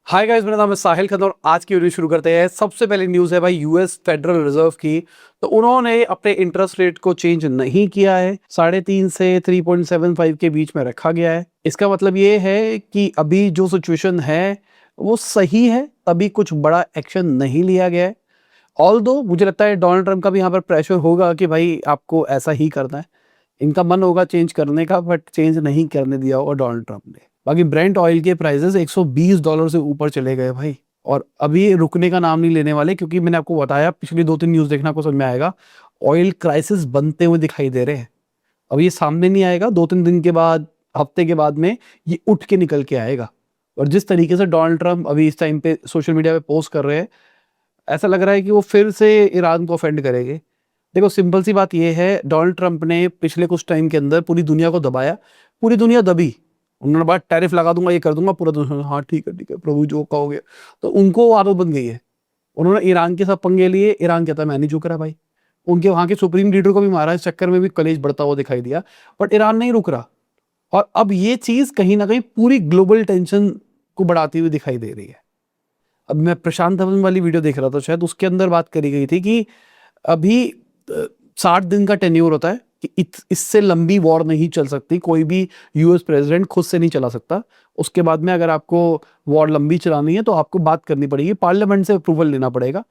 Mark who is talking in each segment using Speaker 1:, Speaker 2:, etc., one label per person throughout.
Speaker 1: Hi guys, मेरा नाम है साहिल खन्ना और आज की वीडियो शुरू करते हैं। सबसे पहले न्यूज़ है भाई यूएस फेडरल रिजर्व की। तो उन्होंने अपने इंटरेस्ट रेट को चेंज नहीं किया है, 3.5 से 3.75 के बीच में रखा गया है। इसका मतलब ये है कि अभी जो सिचुएशन है वो सही है, तभी कुछ बड़ा एक्शन नहीं लिया गया है। ऑल्दो मुझे लगता है डोनाल्ड ट्रंप का भी यहाँ पर प्रेशर होगा कि भाई आपको ऐसा ही करना है। इनका मन होगा चेंज करने का, बट चेंज नहीं करने दिया होगा डोनाल्ड ट्रंप ने। बाकी ब्रेंट ऑयल के प्राइसेस $120 से ऊपर चले गए भाई, और अभी ये रुकने का नाम नहीं लेने वाले, क्योंकि मैंने आपको बताया पिछली 2-3 न्यूज़ देखना आपको समझ में आएगा। ऑयल क्राइसिस बनते हुए दिखाई दे रहे हैं। अब ये सामने नहीं आएगा, 2-3 दिन के बाद, हफ्ते के बाद में ये उठ के निकल के आएगा। और जिस तरीके से डोनाल्ड ट्रंप अभी इस टाइम पे सोशल मीडिया पे पोस्ट कर रहे हैं, ऐसा लग रहा है कि वो फिर से ईरान को ऑफेंड करेंगे। देखो सिंपल सी बात ये है, डोनाल्ड ट्रंप ने पिछले कुछ टाइम के अंदर पूरी दुनिया को दबाया, पूरी दुनिया दबी। उन्होंने बात टैरिफ लगा दूंगा, ये कर दूंगा, पूरा दुनिया हाँ ठीक है प्रभु जो कहोगे। तो उनको आदत बन गई है। उन्होंने ईरान के साथ पंगे लिए, ईरान कहता है मैं नहीं झुक रहा भाई। उनके वहां के सुप्रीम लीडर को भी मारा, इस चक्कर में भी कलेश बढ़ता हुआ दिखाई दिया, बट ईरान नहीं रुक रहा। और अब ये चीज कहीं ना कहीं पूरी ग्लोबल टेंशन को बढ़ाती हुई दिखाई दे रही है। अब मैं प्रशांत धवन वाली वीडियो देख रहा था, शायद उसके अंदर बात करी गई थी कि अभी 60 दिन का टेन्योर होता है कि इससे लंबी वॉर नहीं चल सकती, कोई भी यूएस प्रेसिडेंट खुद से नहीं चला सकता। उसके बाद में अगर आपको वॉर लंबी चलानी है तो आपको बात करनी पड़ेगी, पार्लियामेंट से अप्रूवल लेना पड़ेगा।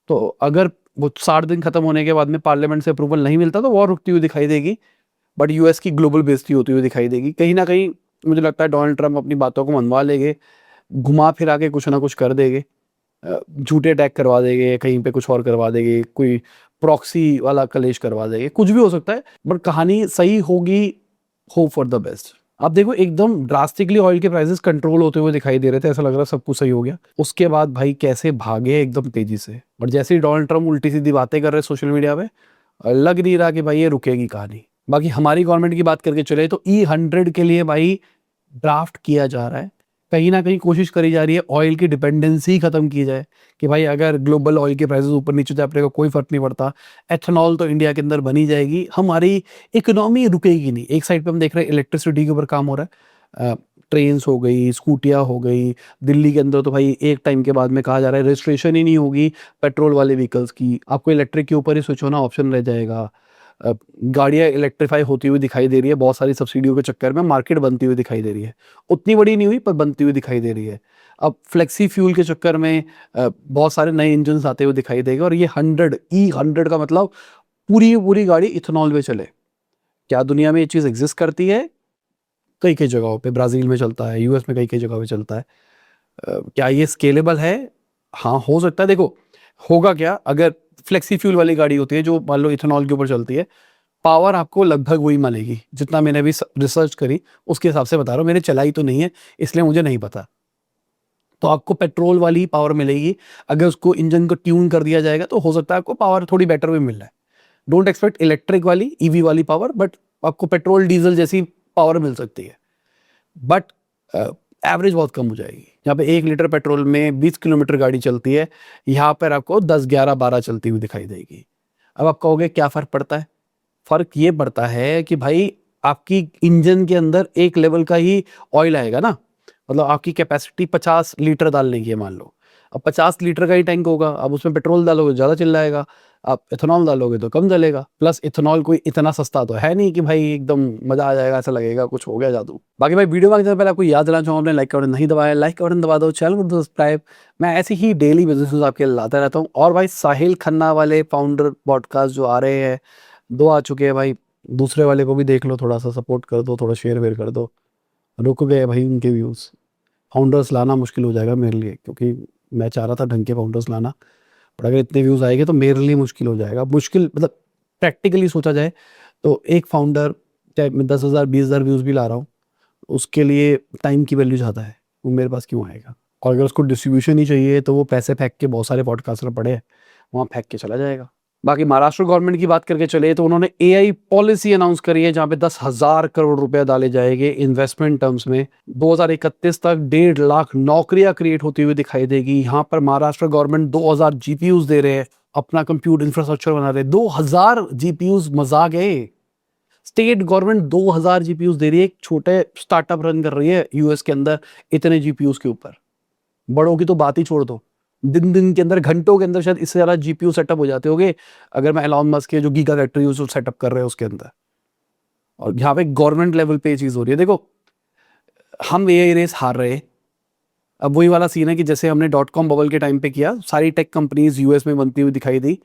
Speaker 1: तो अगर वो 60 दिन खत्म होने के बाद में पार्लियामेंट से अप्रूवल नहीं मिलता तो वॉर रुकती हुई दिखाई देगी, बट यूएस की ग्लोबल बेइज्जती होती हुई दिखाई देगी। कहीं ना कहीं मुझे लगता है डोनाल्ड ट्रंप अपनी बातों को मनवा लेंगे, घुमा फिरा के कुछ ना कुछ कर देंगे। झूठे अटैक करवा देंगे, कहीं पे कुछ और करवा देंगे, कोई प्रॉक्सी वाला कलेश करवा देंगे, कुछ भी हो सकता है, बट कहानी सही होगी। Hope for the best. आप देखो एकदम ड्रास्टिकली ऑयल के प्राइसेस कंट्रोल होते हुए दिखाई दे रहे थे, ऐसा लग रहा सब कुछ सही हो गया। उसके बाद भाई कैसे भागे एकदम तेजी से, और जैसे ही डोनाल्ड ट्रंप उल्टी सीधी बातें कर रहे सोशल मीडिया पे, लग नहीं रहा कि भाई ये रुकेगी कहानी। बाकी हमारी गवर्नमेंट की बात करके चले तो E100 के लिए भाई ड्राफ्ट किया जा रहा है। कहीं ना कहीं कोशिश करी जा रही है ऑयल की डिपेंडेंसी खत्म की जाए, कि भाई अगर ग्लोबल ऑयल के प्राइसेस ऊपर नीचे जाए अपने को कोई फर्क नहीं पड़ता। एथेनॉल तो इंडिया के अंदर बनी जाएगी, हमारी इकोनॉमी रुकेगी नहीं। एक साइड पे हम देख रहे हैं इलेक्ट्रिसिटी के ऊपर काम हो रहा है, ट्रेन्स हो गई, स्कूटियाँ हो गई। दिल्ली के अंदर तो भाई एक टाइम के बाद में कहा जा रहा है रजिस्ट्रेशन ही नहीं होगी पेट्रोल वाले व्हीकल्स की, आपको इलेक्ट्रिक के ऊपर ही स्विच होना ऑप्शन रह जाएगा। गाड़ियाँ इलेक्ट्रीफाई होती हुई दिखाई दे रही है, बहुत सारी सब्सिडियों के चक्कर में मार्केट बनती हुई दिखाई दे रही है। उतनी बड़ी नहीं हुई पर बनती हुई दिखाई दे रही है। अब फ्लेक्सी फ्यूल के चक्कर में बहुत सारे नए इंजन आते हुए दिखाई देगा, और ये 100 का मतलब पूरी पूरी गाड़ी इथेनॉल में चले। क्या दुनिया में ये चीज़ एग्जिस्ट करती है? कई कई जगहों पे, ब्राज़ील में चलता है, यूएस में कई कई जगहों पे चलता है। क्या ये स्केलेबल है? हाँ, हो सकता है। देखो होगा क्या, अगर फ्लेक्सी फ्यूल वाली गाड़ी होती है जो मान लो इथेनॉल के ऊपर चलती है, पावर आपको लगभग वही मिलेगी जितना मैंने अभी रिसर्च करी उसके हिसाब से बता रहा हूँ। मैंने चलाई तो नहीं है इसलिए मुझे नहीं पता। तो आपको पेट्रोल वाली पावर मिलेगी। अगर उसको इंजन को ट्यून कर दिया जाएगा तो हो सकता है आपको पावर थोड़ी बेटर भी मिल रहा है। डोंट एक्सपेक्ट इलेक्ट्रिक वाली ईवी वाली पावर, बट आपको पेट्रोल डीजल जैसी पावर मिल सकती है, बट एवरेज बहुत कम हो जाएगी। यहाँ पे 1 लीटर पेट्रोल में 20 किलोमीटर गाड़ी चलती है, यहाँ पर आपको 10, 11, 12 चलती हुई दिखाई देगी। अब आप कहोगे क्या फ़र्क पड़ता है? फ़र्क ये पड़ता है कि भाई आपकी इंजन के अंदर एक लेवल का ही ऑयल आएगा ना। मतलब आपकी कैपेसिटी 50 लीटर डालने की है मान लो। अब 50 लीटर का ही टैंक होगा, अब उसमें पेट्रोल डालोगे ज़्यादा चिल्लाएगा, आप इथेनॉल डालोगे तो कम जलेगा। प्लस इथेनॉल कोई इतना सस्ता तो है नहीं कि भाई एकदम मजा आ जाएगा, ऐसा लगेगा कुछ हो गया जादू। बाकी भाई वीडियो में आगे से पहले आपको याद दिलाना चाहूँगा, आपने लाइक का बटन नहीं दबाया, लाइक का बटन दबा दो, चैनल को सब्सक्राइब। मैं ऐसे ही डेली बिजनेस आपके लिए लाता रहता हूँ। और भाई साहिल खन्ना वाले फाउंडर पॉडकास्ट जो आ रहे हैं, 2 आ चुके हैं भाई, दूसरे वाले को भी देख लो, थोड़ा सा सपोर्ट कर दो, थोड़ा शेयर वेयर कर दो। रुक गए भाई उनके व्यूज़। फाउंडर्स लाना मुश्किल हो जाएगा मेरे लिए, क्योंकि मैं चाह रहा था ढंग के फाउंडर्स लाना, पर अगर इतने व्यूज़ आएंगे तो मेरे लिए मुश्किल हो जाएगा। मुश्किल मतलब प्रैक्टिकली सोचा जाए तो एक फाउंडर, चाहे मैं 10,000 20,000 व्यूज़ भी ला रहा हूँ, उसके लिए टाइम की वैल्यू ज़्यादा है, वो मेरे पास क्यों आएगा? और अगर उसको डिस्ट्रीब्यूशन ही चाहिए तो वो पैसे फेंक के, बहुत सारे पॉडकास्टर पड़े हैं वहाँ फेंक के चला जाएगा। बाकी महाराष्ट्र गवर्नमेंट की बात करके चले तो उन्होंने एआई पॉलिसी अनाउंस करी है, जहाँ पे 10,000 करोड़ रुपए डाले जाएंगे इन्वेस्टमेंट टर्म्स में। 2031 तक 1.5 लाख नौकरियां क्रिएट होती हुई दिखाई देगी। यहाँ पर महाराष्ट्र गवर्नमेंट 2,000 जीपीयूज दे रहे हैं, अपना कंप्यूटर इंफ्रास्ट्रक्चर बना रहे हैं। 2,000 जीपीयूज मजाक है? स्टेट गवर्नमेंट 2,000 जीपीयूज दे रही है, एक छोटे स्टार्टअप रन कर रही है यूएस के अंदर इतने जीपीयूज के ऊपर। बड़ों की तो बात ही छोड़ दो, दिन दिन के अंदर, घंटों के अंदर शायद इससे ज़्यादा जीपीयू सेटअप हो जाते होंगे अगर मैं एलॉन मस्क के जो गीगा फैक्ट्री उसको सेटअप कर रहे हैं उसके अंदर। और यहाँ पे गवर्नमेंट लेवल पे ये चीज़ हो रही है। देखो, हम एआई रेस हार रहे हैं। अब वही वाला सीन है कि जैसे हमने डॉट कॉम बबल के टाइम पे किया, सारी टेक कंपनीज यूएस में बनती हुई दिखाई दी।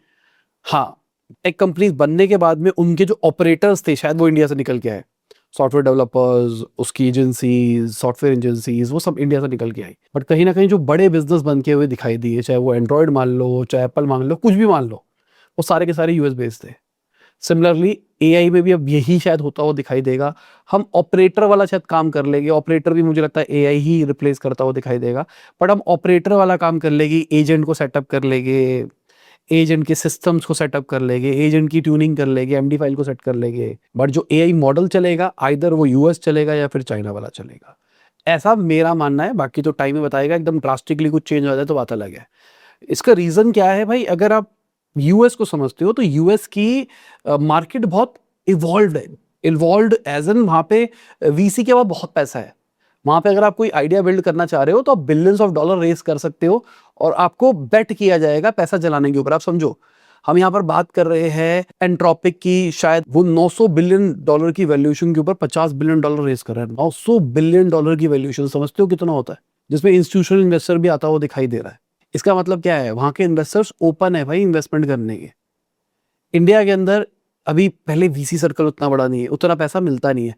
Speaker 1: हाँ, टेक कंपनीज बनने के बाद में उनके जो ऑपरेटर्स थे शायद वो इंडिया से निकल के आए। सॉफ्टवेयर डेवलपर्स, उसकी एजेंसीज, सॉफ्टवेयर एजेंसीज, वो सब इंडिया से निकल के आई। बट कहीं ना कहीं जो बड़े बिजनेस बन के हुए दिखाई दिए, चाहे वो एंड्रॉयड मान लो, चाहे एप्पल मान लो, कुछ भी मान लो, वो सारे के सारे यूएस बेस्ड थे। सिमिलरली एआई में भी अब यही शायद होता हुआ दिखाई देगा। हम ऑपरेटर वाला शायद काम कर लेंगे, ऑपरेटर भी मुझे लगता है एआई ही रिप्लेस करता हुआ दिखाई देगा। बट हम ऑपरेटर वाला काम कर लेंगे, एजेंट को सेटअप कर लेंगे, एजेंट के सिस्टम्स को सेटअप कर लेंगे, एजेंट की ट्यूनिंग कर लेंगे, एमडी फाइल को सेट कर लेंगे। बट जो एआई मॉडल चलेगा, आइदर वो यूएस चलेगा या फिर चाइना वाला चलेगा, ऐसा मेरा मानना है। बाकी तो टाइम ही बताएगा, एकदम ड्रास्टिकली कुछ चेंज हो जाए तो बात अलग है। इसका रीजन क्या है भाई? अगर आप यूएस को समझते हो तो यूएस की मार्केट बहुत इवॉल्व है। इवॉल्व एज एन वहां पे वीसी के बाद बहुत पैसा है। वहां पे अगर आप कोई आइडिया बिल्ड करना चाह रहे हो तो आप बिलियंस ऑफ डॉलर रेस कर सकते हो और आपको बेट किया जाएगा पैसा जलाने के ऊपर। आप समझो, हम यहाँ पर बात कर रहे हैं एंट्रोपिक की, शायद वो 900 बिलियन डॉलर की वैल्यूएशन के ऊपर 50 बिलियन डॉलर रेस कर रहा है। 900 बिलियन डॉलर की वैल्यूएशन समझते हो कितना होता है? जिसमें इंस्टीट्यूशनल इन्वेस्टर भी आता हुआ दिखाई दे रहा है। इसका मतलब क्या है? वहां के इन्वेस्टर्स ओपन है भाई इन्वेस्टमेंट करने के। इंडिया के अंदर अभी पहले वीसी सर्कल उतना बड़ा नहीं है, उतना पैसा मिलता नहीं है।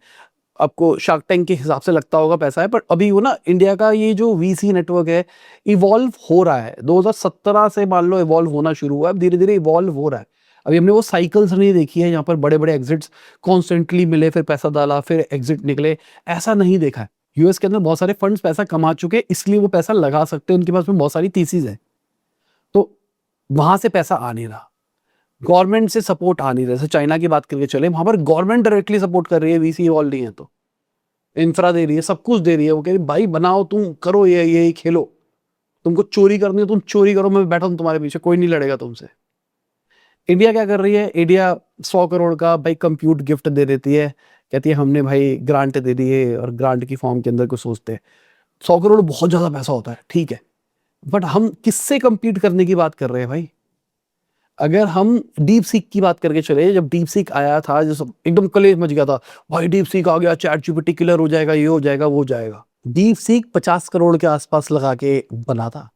Speaker 1: आपको शार्क टैंक के हिसाब से लगता होगा पैसा है, पर अभी वो ना इंडिया का ये जो वीसी नेटवर्क है इवॉल्व हो रहा है। 2017 से मान लो इवॉल्व होना शुरू हुआ है, अब धीरे धीरे इवॉल्व हो रहा है। अभी हमने वो साइकिल्स नहीं देखी है, यहाँ पर बड़े बड़े एग्जिट्स कॉन्स्टेंटली मिले, फिर पैसा डाला, फिर एग्जिट निकले, ऐसा नहीं देखा है। यूएस के अंदर बहुत सारे फंड्स पैसा कमा चुके, इसलिए वो पैसा लगा सकते हैं, उनके पास में बहुत सारी थीसिस है। तो वहां से पैसा आ नहीं रहा, गवर्नमेंट से सपोर्ट आ नहीं रहा। जैसे चाइना की बात करके चले, वहां पर गवर्नमेंट डायरेक्टली सपोर्ट कर रही है, वीसी इवॉल्व नहीं है तो इंफ्रा दे रही है, सब कुछ दे रही है। वो कह रही भाई बनाओ, तुम करो, ये खेलो, तुमको चोरी करनी है तुम चोरी करो, मैं बैठा हूं तुम्हारे पीछे, कोई नहीं लड़ेगा तुमसे। इंडिया क्या कर रही है? इंडिया 100 करोड़ का भाई कंप्यूट गिफ्ट दे देती है, कहती है हमने भाई ग्रांट दे दी है, और ग्रांट की फॉर्म के अंदर कुछ सोचते हैं। 100 करोड़ बहुत ज्यादा पैसा होता है, ठीक है, बट हम किससे कंपीट करने की बात कर रहे हैं भाई? अगर हम डीप सीक की बात करके चले, जब डीप सीक आया था, जो सब एकदम कलेश मच गया था, भाई डीप सीक आ गया, चैट जीपीटी किलर हो जाएगा, ये हो जाएगा, वो हो जाएगा। डीप सीक 50 करोड़ के आसपास लगा के बना था,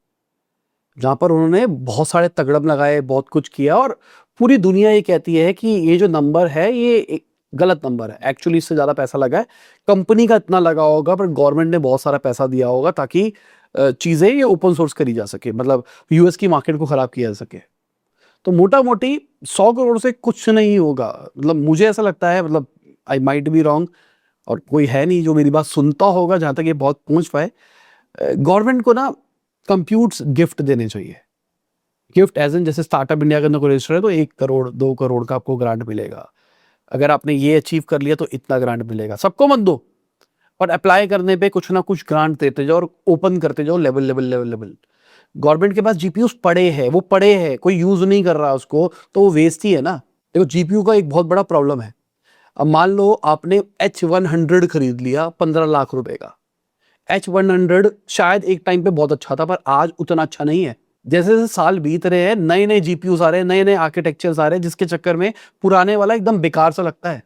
Speaker 1: जहां पर उन्होंने बहुत सारे तगड़म लगाए, बहुत कुछ किया, और पूरी दुनिया ये कहती है कि ये जो नंबर है ये एक गलत नंबर है। एक्चुअली इससे ज्यादा पैसा लगा है, कंपनी का इतना लगा होगा, पर गवर्नमेंट ने बहुत सारा पैसा दिया होगा ताकि चीजें ये ओपन सोर्स करी जा सके, मतलब यूएस की मार्केट को खराब किया जा सके। तो मोटा मोटी 100 करोड़ से कुछ नहीं होगा, मतलब मुझे ऐसा लगता है, मतलब आई माइट बी रॉन्ग, और कोई है नहीं जो मेरी बात सुनता होगा जहां तक ये बहुत पहुंच पाए। गवर्नमेंट को ना कंप्यूटर्स गिफ्ट देने चाहिए। गिफ्ट एज एन, जैसे स्टार्टअप इंडिया के अंदर को रजिस्टर है तो 1 करोड़ 2 करोड़ का आपको ग्रांट मिलेगा, अगर आपने ये अचीव कर लिया तो इतना ग्रांट मिलेगा। सबको मत दो, और अप्लाई करने पे कुछ ना कुछ ग्रांट देते जाओ और ओपन करते जाओ level level level level. Government के पास जीपीयूस पड़े हैं, वो पड़े हैं, कोई यूज नहीं कर रहा उसको, तो वो वेस्ट ही है ना। देखो, जीपीयू का एक बहुत बड़ा प्रॉब्लम है। अब मान लो आपने H100 खरीद लिया 15 लाख रुपए का। H100 शायद एक टाइम पे बहुत अच्छा था, पर आज उतना अच्छा नहीं है। जैसे जैसे साल बीत रहे हैं, नए नए जीपीयूस आ रहे हैं, नए नए आर्किटेक्चर्स आ रहे हैं, जिसके चक्कर में पुराने वाला एकदम बेकार सा लगता है।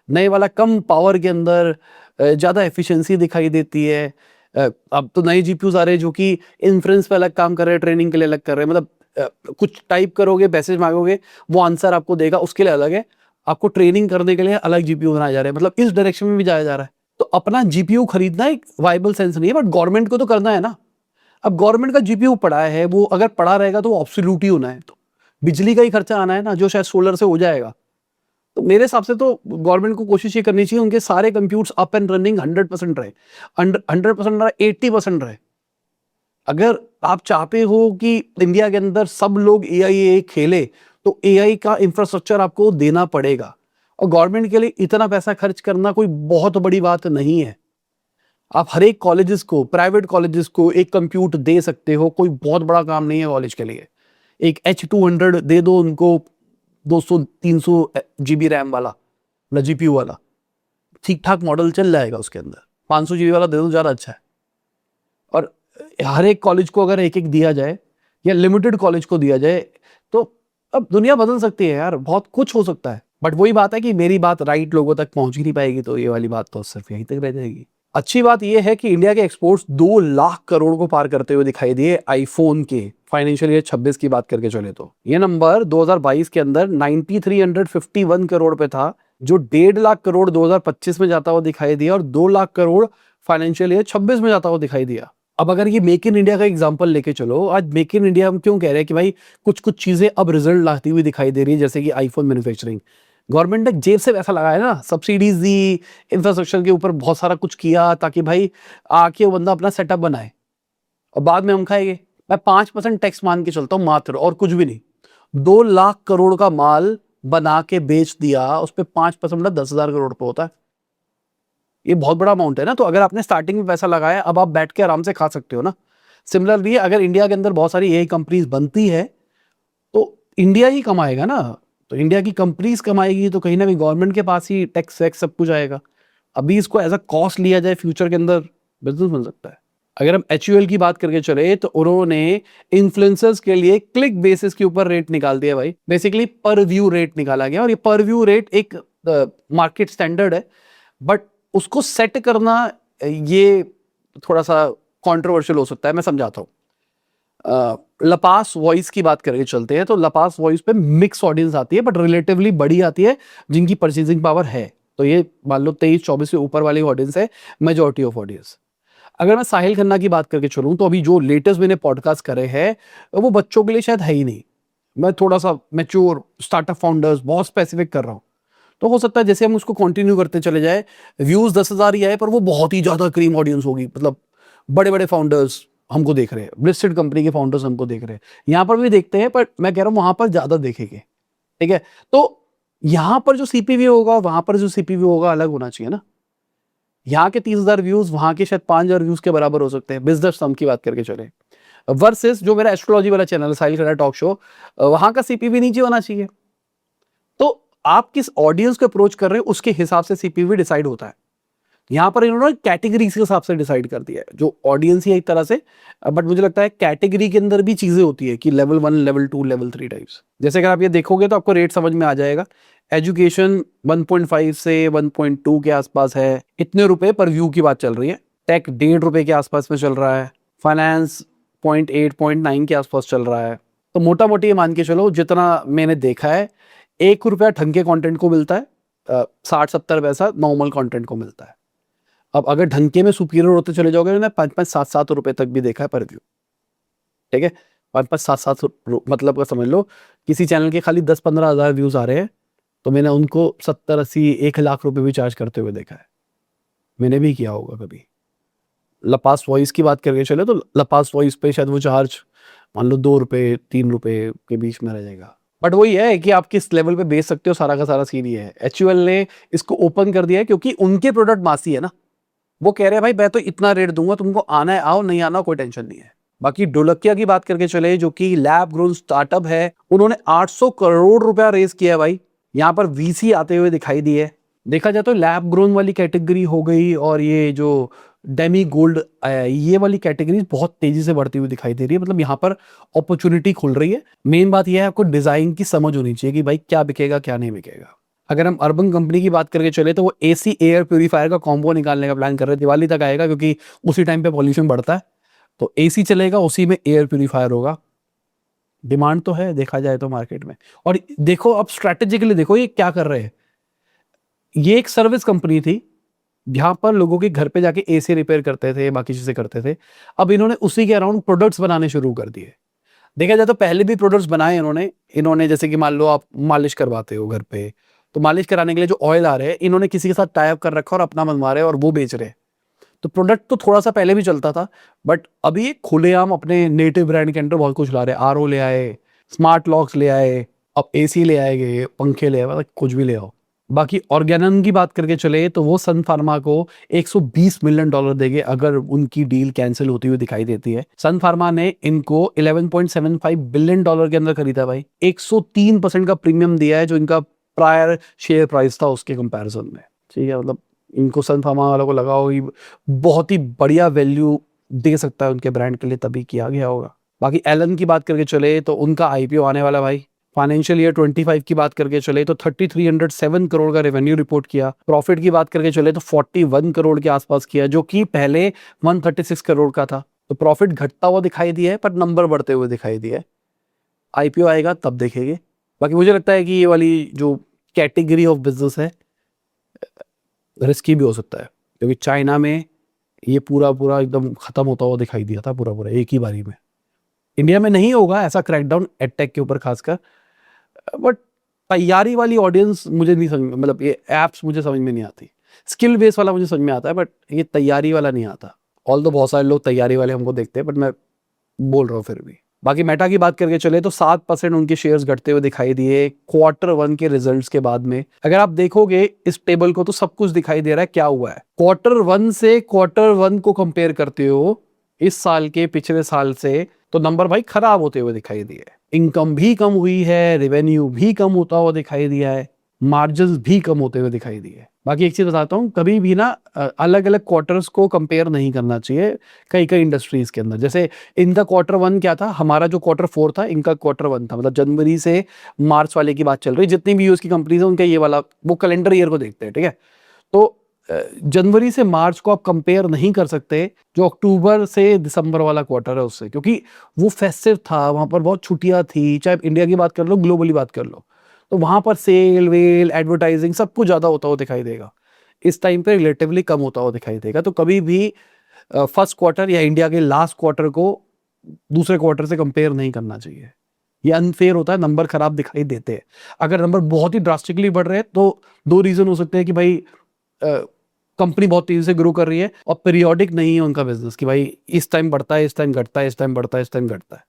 Speaker 1: नए वाला कम पावर के अंदर ज्यादा एफिशिएंसी दिखाई देती है। अब तो नए जीपीयूस आ रहे हैं जो कि इन्फ्रेंस पे अलग काम कर रहे हैं, ट्रेनिंग के लिए अलग कर रहे हैं, मतलब कुछ टाइप करोगे, मैसेज मांगोगे, वो आंसर आपको देगा, उसके लिए अलग है। आपको ट्रेनिंग करने के लिए अलग जीपीयू बनाए जा रहे हैं, मतलब इस डायरेक्शन में भी जाया जा रहा है। तो अपना जीपीयू खरीदना एक वाइबल सेंस नहीं है, बट गवर्नमेंट को तो करना है ना। अब गवर्नमेंट का जीपीयू पड़ा है, वो अगर पड़ा रहेगा तो वो ऑब्सोल्यूट ही होना है, तो बिजली का ही खर्चा आना है ना, जो शायद सोलर से हो जाएगा। तो मेरे हिसाब से तो गवर्नमेंट को कोशिश ये करनी चाहिए उनके सारे कंप्यूटर्स अप एंड रनिंग 100% रहे, 100% रहे, 80% रहे। अगर आप चाहते हो कि इंडिया के अंदर सब लोग एआई खेले, तो एआई का इंफ्रास्ट्रक्चर आपको देना पड़ेगा, और गवर्नमेंट के लिए इतना पैसा खर्च करना कोई बहुत बड़ी बात नहीं है। आप हर एक कॉलेजेस को, प्राइवेट कॉलेजेस को एक कंप्यूटर दे सकते हो, कोई बहुत बड़ा काम नहीं है कॉलेज के लिए। एक H200 दे दो उनको, 200-300 GB रैम वाला, मतलब जीपीयू वाला, ठीक ठाक मॉडल चल जाएगा उसके अंदर। 500 GB वाला दे दो, ज़्यादा अच्छा है। और हर एक कॉलेज को अगर एक एक दिया जाए या लिमिटेड कॉलेज को दिया जाए तो अब दुनिया बदल सकती है यार, बहुत कुछ हो सकता है। बट वही बात है कि मेरी बात राइट लोगों तक पहुंच ही नहीं पाएगी, तो ये वाली बात तो सिर्फ यहीं तक रह जाएगी। अच्छी बात यह है कि इंडिया के एक्सपोर्ट्स 2 लाख करोड़ को पार करते हुए दिखाई दिए आईफोन के फाइनेंशियल ईयर 26 की बात करके चले तो ये नंबर 2022 के अंदर 9351 करोड़ पे था, जो 1.5 लाख करोड़ 2025 में जाता हुआ दिखाई दिया और 2 लाख करोड़ फाइनेंशियल ईयर 26 में जाता हुआ दिखाई दिया। अब अगर ये मेक इन इंडिया का एग्जांपल लेके चलो, आज मेक इन इंडिया हम क्यों कह रहे हैं कि भाई कुछ कुछ चीजें अब रिजल्ट लाती हुई दिखाई दे रही है, जैसे कि आईफोन मैन्युफैक्चरिंग। गवर्नमेंट ने जेब से पैसा लगाया ना, सब्सिडीज दी, इंफ्रास्ट्रक्चर के ऊपर बहुत सारा कुछ किया ताकि भाई आके वो बंदा अपना सेटअप बनाए और बाद में हम खाएंगे। मैं 5% टैक्स मान के चलता हूँ मात्र, और कुछ भी नहीं। 2 लाख करोड़ का माल बना के बेच दिया, उस पर 5% 10,000 करोड़ पे होता है। ये बहुत बड़ा अमाउंट है ना। तो अगर आपने स्टार्टिंग में पैसा लगाया, अब आप बैठ के आराम से खा सकते हो ना। सिमिलरली अगर इंडिया के अंदर बहुत सारी एआई कंपनीज बनती है तो इंडिया ही कमाएगा ना। तो इंडिया की कंपनीज कमाएगी तो कहीं ना कहीं गवर्नमेंट के पास ही टैक्स वैक्स सब कुछ आएगा। अभी इसको एज अ कॉस्ट लिया जाए, फ्यूचर के अंदर बिजनेस बन सकता है। अगर हम HUL की बात करके चले तो उन्होंने इन्फ्लुएंसर्स के लिए क्लिक बेसिस के ऊपर रेट निकाल दिया भाई। बेसिकली पर व्यू रेट निकाला गया, और ये पर व्यू रेट एक मार्केट स्टैंडर्ड है, बट उसको सेट करना ये थोड़ा सा कंट्रोवर्शियल हो सकता है। मैं समझाता हूँ। लपास वॉइस की बात करके चलते हैं तो लपास वॉइस पे मिक्स ऑडियंस आती है, बट रिलेटिवली बड़ी आती है जिनकी परचेजिंग पावर है। तो ये मान लो 23-24 से ऊपर वाली ऑडियंस है मेजॉरिटी ऑफ ऑडियंस। अगर मैं साहिल खन्ना की बात करके चलूं तो अभी जो लेटेस्ट मैंने पॉडकास्ट करे हैं वो बच्चों के लिए शायद है ही नहीं। मैं थोड़ा सा मैच्योर स्टार्टअप फाउंडर्स बहुत स्पेसिफिक कर रहा हूँ। तो हो सकता है जैसे हम उसको कंटिन्यू करते चले जाए, व्यूज 10,000 ही आए पर वो बहुत ही ज्यादा क्रीम ऑडियंस होगी। मतलब बड़े बड़े फाउंडर्स हमको देख रहे हैं, लिस्टेड कंपनी के फाउंडर्स हमको देख रहे हैं, यहाँ पर भी देखते हैं, पर मैं कह रहा हूँ वहां पर ज्यादा देखेंगे। ठीक है, तो यहाँ पर जो सीपीवी होगा वहां पर जो सीपीवी होगा अलग होना चाहिए ना। यहाँ के 30,000 व्यूज वहां के शायद 5,000 व्यूज के बराबर हो सकते हैं, बिजनेस सम की बात करके चले। वर्सेस जो मेरा एस्ट्रोलॉजी वाला चैनल है साहिल खन्ना टॉक शो, वहां का सीपीवी नीचे होना चाहिए। तो आप किस ऑडियंस को अप्रोच कर रहे हैं उसके हिसाब से सीपीवी डिसाइड होता है। यहां पर इन्होंने कैटेगरीज के हिसाब से डिसाइड कर दिया है, जो ऑडियंस ही है एक तरह से। बट मुझे लगता है कैटेगरी के अंदर भी चीजें होती है कि लेवल 1, लेवल 2, लेवल 3 टाइप्स। जैसे अगर आप ये देखोगे तो आपको रेट समझ में आ जाएगा। एजुकेशन 1.5 से 1.2 के आसपास है, इतने रुपए पर व्यू की बात चल रही है। टेक 1.5 रुपए के आसपास में चल रहा है। फाइनेंस 0.8, 0.9 के आसपास चल रहा है। तो मोटा मोटी ये मान के चलो, जितना मैंने देखा है, 1 रुपया ढंग के कंटेंट को मिलता है, 60-70 पैसा नॉर्मल कंटेंट को मिलता है। अब अगर ढंके में सुपीरियर होते चले जाओगे ना, 5-5, 7-7 रुपए तक भी देखा है पर व्यू। ठीक है, 5-5, 7-7 मतलब का समझ लो, किसी चैनल के खाली 10-15 हजार व्यूज आ रहे हैं तो मैंने उनको 70-80, 1 लाख रुपए भी चार्ज करते हुए देखा है। मैंने भी किया होगा कभी। लपास वॉइस की बात करके चले तो लपास वॉइस पे शायद वो चार्ज मान लो 2 रुपए 3 रुपए के बीच में रह जाएगा। बट वही है कि आप किस लेवल पे बेच सकते हो, सारा का सारा सीन ये है। HUL ने इसको ओपन कर दिया है क्योंकि उनके प्रोडक्ट मासी है ना। वो कह रहे हैं भाई मैं तो इतना रेट दूंगा, तुमको आना है आओ, नहीं आना कोई टेंशन नहीं है। बाकी ढोलकिया की बात करके चले, जो कि लैब ग्रोन स्टार्टअप है, उन्होंने 800 करोड़ रुपया रेस किया है भाई। यहाँ पर VC आते हुए दिखाई दिए। देखा जाए तो लैब ग्रोन वाली कैटेगरी हो गई और ये जो डेमी गोल्ड ये वाली कैटेगरी बहुत तेजी से बढ़ती हुई दिखाई दे रही है। मतलब यहाँ पर अपॉर्चुनिटी खुल रही है। मेन बात यह है आपको डिजाइन की समझ होनी चाहिए कि भाई क्या बिकेगा क्या नहीं बिकेगा। अगर हम अर्बन कंपनी की बात करके चले तो वो AC एयर प्यूरीफायर का कॉम्बो निकालने का प्लान कर रहे हैं, दिवाली तक आएगा क्योंकि उसी टाइम पे पॉल्यूशन बढ़ता है। तो AC चलेगा, उसी में एयर प्यूरीफायर होगा। डिमांड तो है देखा जाए तो मार्केट में। और देखो अब स्ट्रेटेजिकली देखो ये क्या कर रहे हैं। ये एक सर्विस कंपनी थी जहां पर लोगों के घर पे जाके AC रिपेयर करते थे, बाकी चीजें करते थे। अब इन्होंने उसी के अराउंड प्रोडक्ट्स बनाने शुरू कर दिए। देखा जाए तो पहले भी प्रोडक्ट्स बनाए इन्होंने जैसे कि मान लो आप मालिश करवाते हो घर पे, तो मालिश कराने के लिए जो ऑयल आ रहे हैं इन्होंने किसी के साथ टाई अप कर रखा और अपना बनवा रहे हैं और वो बेच रहे हैं। तो प्रोडक्ट तो थोड़ा सा पहले भी चलता था, बट अभी ये खुलेआम अपने नेटिव ब्रांड के अंदर बहुत कुछ ला रहे हैं। RO ले आए, स्मार्ट लॉक्स ले आए, अब AC ले आएंगे, पंखे ले आए, मतलब कुछ भी ले आओ। बाकी ऑर्गेनन की बात करके चले तो वो सन फार्मा को $120 मिलियन देंगे अगर उनकी डील कैंसिल होती हुई दिखाई देती है। सन फार्मा ने इनको $11.75 बिलियन के अंदर खरीदा भाई। 103% का प्रीमियम दिया है जो इनका प्रायर शेयर प्राइस था उसके कंपैरिजन में। ठीक है, मतलब इनको सन फार्मा वालों को लगा होगी बहुत ही बढ़िया वैल्यू दे सकता है उनके ब्रांड के लिए, तभी किया गया होगा। बाकी एलन की बात करके चले तो उनका आईपीओ आने वाला भाई। फाइनेंशियल ईयर 25 की बात करके चले तो 3307 करोड़ का रेवेन्यू रिपोर्ट किया। प्रॉफिट की बात करके चले तो 41 करोड़ के आसपास किया, जो कि पहले 136 करोड़ का था। तो प्रॉफिट घटता हुआ दिखाई दिया है पर नंबर बढ़ते हुए दिखाई दिया है। आईपीओ आएगा तब देखेंगे। बाकी मुझे लगता है कि ये वाली जो कैटेगरी ऑफ बिजनेस है रिस्की भी हो सकता है, क्योंकि चाइना में ये पूरा पूरा एकदम खत्म होता हुआ दिखाई दिया था पूरा पूरा एक ही बारी में। इंडिया में नहीं होगा ऐसा क्रैकडाउन एडटेक के ऊपर खासकर, बट तैयारी वाली ऑडियंस मुझे नहीं समझ, मतलब ये एप्स मुझे समझ में नहीं आती। स्किल बेस वाला मुझे समझ में आता है, बट ये तैयारी वाला नहीं आता। ऑल तो बहुत सारे लोग तैयारी वाले हमको देखते हैं, बट मैं बोल रहा हूँ फिर भी। बाकी मेटा की बात करके चले तो 7% उनके शेयर्स घटते हुए दिखाई दिए Q1 के रिजल्ट्स के बाद में। अगर आप देखोगे इस टेबल को तो सब कुछ दिखाई दे रहा है क्या हुआ है। Q1 से Q1 को कंपेयर करते हो इस साल के पिछले साल से, तो नंबर भाई खराब होते हुए दिखाई दिए। इनकम भी कम हुई है, रेवेन्यू भी कम होता हुआ दिखाई दिया है, मार्जिन्स भी कम होते हुए दिखाई दिए। बाकी एक चीज बताता हूँ, कभी भी ना अलग अलग क्वार्टर्स को कंपेयर नहीं करना चाहिए कई कई इंडस्ट्रीज के अंदर। जैसे इनका Q1 क्या था, हमारा जो Q4 था इनका Q1 था, मतलब जनवरी से मार्च वाले की बात चल रही। जितनी भी यूएस की कंपनीज है उनका ये वाला वो कैलेंडर ईयर को देखते हैं, ठीक है। तो जनवरी से मार्च को आप कंपेयर नहीं कर सकते जो अक्टूबर से दिसंबर वाला क्वार्टर है उससे, क्योंकि वो फेस्टिव था, वहां पर बहुत छुट्टियां थी। चाहे इंडिया की बात कर लो, ग्लोबली बात कर लो, तो वहां पर सेल वेल एडवर्टाइजिंग सब कुछ ज्यादा होता हुआ दिखाई देगा। इस टाइम पे रिलेटिवली कम होता हुआ दिखाई देगा। तो कभी भी फर्स्ट क्वार्टर या इंडिया के लास्ट क्वार्टर को दूसरे क्वार्टर से कंपेयर नहीं करना चाहिए। ये अनफेयर होता है, नंबर खराब दिखाई देते हैं। अगर नंबर बहुत ही ड्रास्टिकली बढ़ रहे हैं तो दो रीजन हो सकते हैं कि भाई कंपनी बहुत तेजी से ग्रो कर रही है और पीरियोडिक नहीं है उनका बिजनेस, कि भाई इस टाइम बढ़ता है, इस टाइम घटता है, इस टाइम बढ़ता है, इस टाइम घटता है।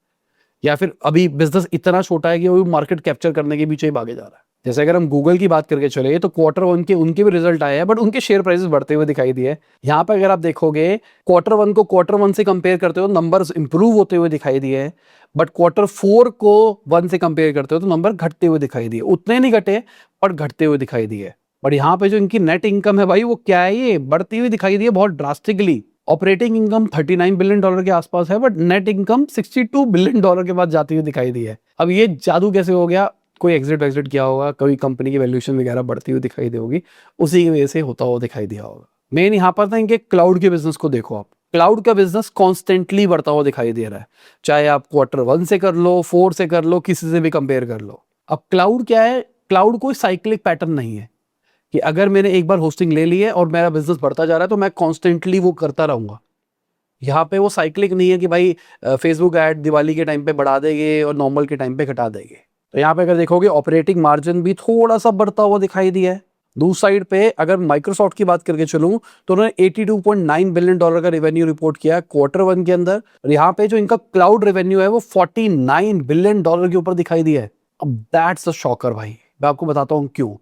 Speaker 1: या फिर अभी बिजनेस इतना छोटा है कि वो मार्केट कैप्चर करने के पीछे ही भागे जा रहा है। जैसे अगर हम गूगल की बात करके चले तो Q1 के उनके भी रिजल्ट आए हैं, बट उनके शेयर प्राइसेस बढ़ते हुए दिखाई दिए। यहाँ पर अगर आप देखोगे Q1 को Q1 से कंपेयर करते हो नंबर्स इंप्रूव होते हुए दिखाई दिए, बट Q4 को 1 से कंपेयर करते हो तो नंबर घटते हुए दिखाई दिए। उतने नहीं घटे पर घटते हुए दिखाई दिए। बट यहाँ पे जो इनकी नेट इनकम है भाई वो क्या है, ये बढ़ती हुई दिखाई दी है बहुत ड्रास्टिकली। ऑपरेटिंग इनकम $39 बिलियन के आसपास है, बट नेट इनकम $62 बिलियन के बाद जाती हुई दिखाई दी है। अब ये जादू कैसे हो गया, कोई एग्जिट किया होगा, कोई कंपनी की वैल्यूएशन वगैरह बढ़ती हुई दिखाई दी होगी, उसी की वजह से होता हुआ दिखाई दिया होगा। मेन यहाँ पर था इनके क्लाउड के बिजनेस को देखो आप। क्लाउड का बिजनेस कॉन्स्टेंटली बढ़ता हुआ दिखाई दे रहा है, चाहे आप Q1 से कर लो, 4 से कर लो, किसी से भी कंपेयर कर लो। अब क्लाउड क्या है, क्लाउड कोई साइक्लिक पैटर्न नहीं है कि अगर मैंने एक बार होस्टिंग ले ली है और मेरा बिजनेस बढ़ता जा रहा है तो मैं कॉन्स्टेंटली वो करता रहूंगा। यहाँ पे वो साइक्लिक नहीं है कि भाई फेसबुक ऐड दिवाली के टाइम पे बढ़ा देंगे और नॉर्मल के टाइम पे घटा देंगे। तो यहाँ पे अगर देखोगे ऑपरेटिंग मार्जिन भी थोड़ा सा बढ़ता हुआ दिखाई दिया है। दूसरी साइड पे अगर माइक्रोसॉफ्ट की बात करके चलूं तो उन्होंने $82.9 बिलियन का रेवेन्यू रिपोर्ट किया Q1 के अंदर, और यहाँ पे जो इनका क्लाउड रेवेन्यू है वो $49 बिलियन के ऊपर दिखाई दिया है। अब दैट्स अ शॉकर भाई, मैं आपको बताता हूँ क्यों।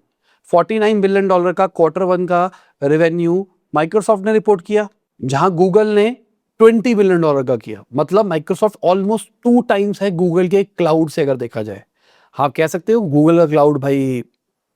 Speaker 1: $49 बिलियन का Q1 का रेवेन्यू माइक्रोसॉफ्ट ने रिपोर्ट किया, जहां गूगल ने $20 बिलियन का किया। मतलब माइक्रोसॉफ्ट ऑलमोस्ट 2 टाइम्स है गूगल के क्लाउड से अगर देखा जाए। आप कह सकते हो गूगल का क्लाउड भाई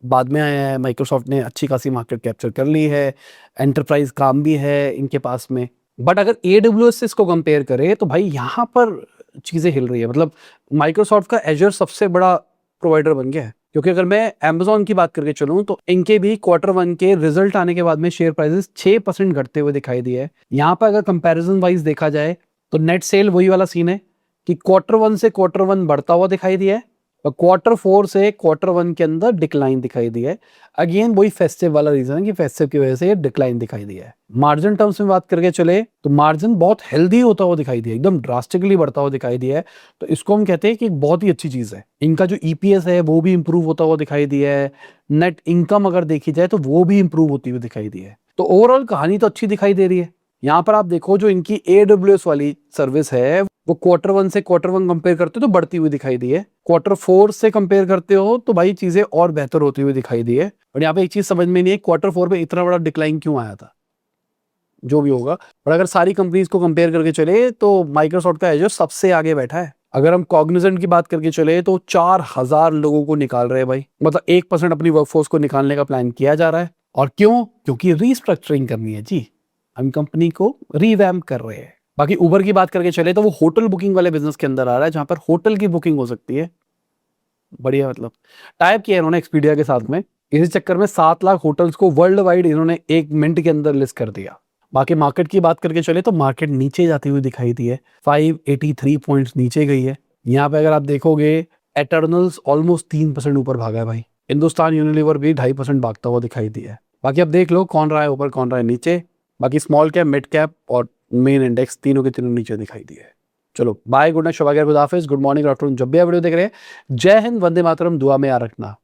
Speaker 1: बाद में आया है, माइक्रोसॉफ्ट ने अच्छी खासी मार्केट कैप्चर कर ली है, एंटरप्राइज काम भी है इनके पास में। बट अगर AWS से इसको कंपेयर करें तो भाई यहाँ पर चीजें हिल रही है। मतलब माइक्रोसॉफ्ट का एजर सबसे बड़ा प्रोवाइडर बन गया है, क्योंकि अगर मैं Amazon की बात करके चलूं तो इनके भी Q1 के रिजल्ट आने के बाद में शेयर प्राइसेस 6% घटते हुए दिखाई दिए है। यहाँ पर अगर कंपैरिजन वाइज देखा जाए तो नेट सेल वही वाला सीन है कि Q1 से Q1 बढ़ता हुआ दिखाई दिया है और Q4 से Q1 के अंदर डिक्लाइन दिखाई दी है। अगेन वही फेस्टिव वाला रीजन है कि फेस्टिव की वजह से ये डिक्लाइन दिखाई दिया है। मार्जिन टर्म्स में बात करके चले तो मार्जिन बहुत हेल्दी होता हुआ दिखाई दिया, एकदम ड्रास्टिकली बढ़ता हुआ दिखाई दिया है। तो इसको हम कहते हैं कि एक बहुत ही अच्छी चीज है। इनका जो EPS है वो भी इंप्रूव होता हुआ दिखाई दिया है। नेट इनकम अगर देखी जाए तो वो भी इंप्रूव होती हुई दिखाई दी है। तो ओवरऑल कहानी तो अच्छी दिखाई दे रही है। यहाँ पर आप देखो जो इनकी AWS वाली सर्विस है वो Q1 से Q1 कंपेयर करते हो तो बढ़ती हुई दिखाई दी है, Q4 से कंपेयर करते हो तो भाई चीजें और बेहतर होती हुई दिखाई दी है। और यहाँ पे एक चीज समझ में नहीं है Q4 में इतना बड़ा डिक्लाइन क्यों आया था, जो भी होगा। और अगर सारी कंपनीज को कंपेयर करके चले तो माइक्रोसॉफ्ट का एजर सबसे आगे बैठा है। अगर हम कॉग्निजेंट की बात करके चले तो 4000 लोगों को निकाल रहे हैं भाई, मतलब 1% अपनी वर्कफोर्स को निकालने का प्लान किया जा रहा है। और क्यों? क्योंकि रीस्ट्रक्चरिंग करनी है जी, हम कंपनी को रीवैम्प कर रहे हैं। बाकी उबर की बात करके चले तो वो होटल बुकिंग वाले बिजनेस के अंदर आ रहा है, जहां पर होटल की बुकिंग हो सकती है। बढ़िया, मतलब टाइप किया है इन्होंने एक्सपीडिया के साथ में। इसी चक्कर में 7 लाख होटल्स को वर्ल्ड वाइड इन्होंने 1 मिनट के अंदर लिस्ट कर दिया। बाकी मार्केट की बात करके चले तो मार्केट नीचे जाती हुई दिखाई दी है, 583 पॉइंट्स नीचे गई है। यहाँ पे अगर आप देखोगे एटर्नल्स ऑलमोस्ट 3% ऊपर भागा है भाई। हिंदुस्तान यूनिलीवर भी 2.5% भागता हुआ दिखाई दिया है। बाकी अब देख लो कौन रहा है ऊपर कौन रहा है नीचे। बाकी स्मॉल कैप, मिड कैप और मेन इंडेक्स तीनों के तीनों नीचे दिखाई दिए है। चलो बाय, गुड नाइट, शुभ, गुड हाफिज, गुड मॉर्निंग, गुड आफ्टरनून, जब भी आप वीडियो देख रहे हैं। जय हिंद, वंदे मातरम, दुआ में याद रखना।